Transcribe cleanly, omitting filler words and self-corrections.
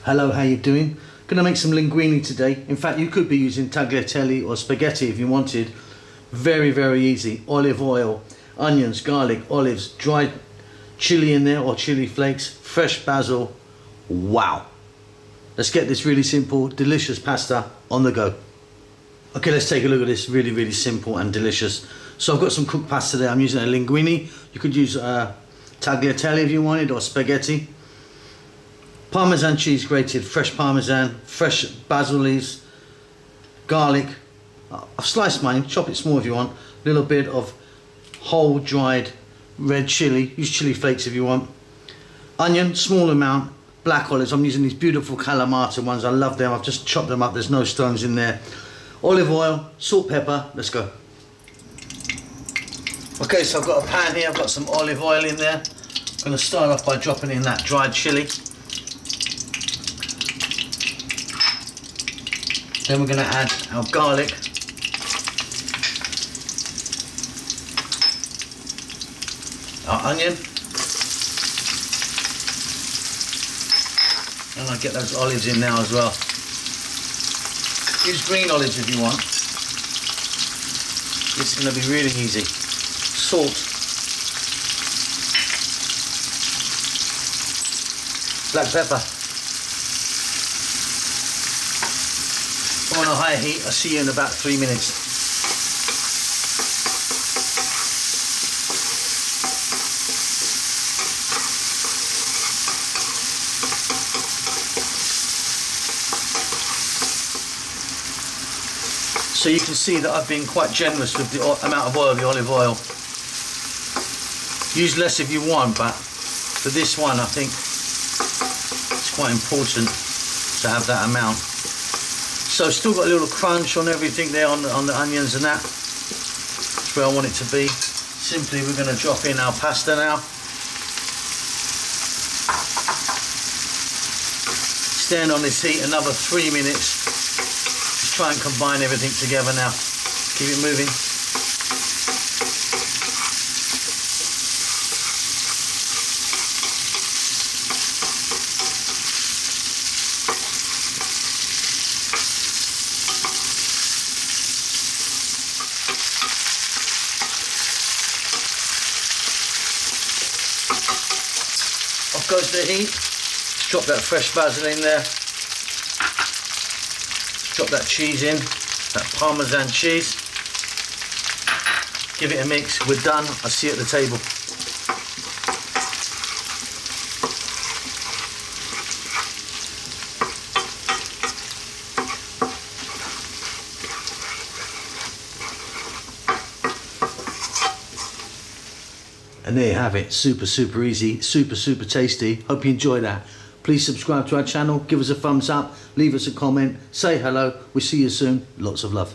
Hello, how you doing? Gonna make some linguine today. In fact, you could be using tagliatelle or spaghetti if you wanted. Very, very easy. Olive oil, onions, garlic, olives, dried chili in there or chili flakes, fresh basil. Wow. Let's get this really simple, delicious pasta on the go. Okay, let's take a look at this. Really, really simple and delicious. So I've got some cooked pasta there. I'm using a linguine. You could use tagliatelle if you wanted, or spaghetti. Parmesan cheese grated, fresh parmesan, fresh basil leaves, garlic. I've sliced mine, chop it small if you want. A little bit of whole dried red chili, use chili flakes if you want. Onion, small amount. Black olives, I'm using these beautiful Kalamata ones, I love them. I've just chopped them up, there's no stones in there. Olive oil, salt, pepper, let's go. Okay, so I've got a pan here, I've got some olive oil in there. I'm going to start off by dropping in that dried chili. Then we're going to add our garlic. Our onion. And I'll get those olives in now as well. Use green olives if you want. It's going to be really easy. Salt. Black pepper. On a high heat. I'll see you in about 3 minutes. So you can see that I've been quite generous with the amount of oil, the olive oil. Use less if you want, but for this one I think it's quite important to have that amount. So still got a little crunch on everything there on the onions and that. That's where I want it to be. Simply we're going to drop in our pasta now. Stand on this heat another 3 minutes. Try and combine everything together now. Keep it moving. Off goes the heat. Just drop that fresh basil in there. Drop that cheese in, that Parmesan cheese. Give it a mix. We're done. I'll see you at the table. And there you have it. Super, super easy. Super, super tasty. Hope you enjoy that. Please subscribe to our channel, give us a thumbs up, leave us a comment, say hello. We'll see you soon. Lots of love.